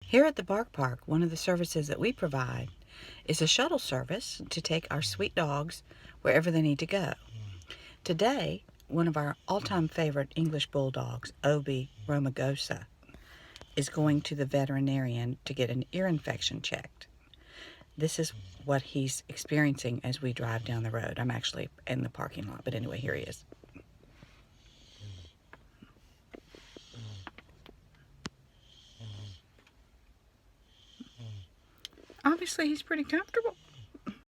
Here at the Bark Park, one of the services that we provide is a shuttle service to take our sweet dogs wherever they need to go. Today, one of our all-time favorite English bulldogs, Obi Romagosa, is going to the veterinarian to get an ear infection checked. This is what he's experiencing as we drive down the road. I'm actually in the parking lot, but anyway, here he is. Obviously, he's pretty comfortable.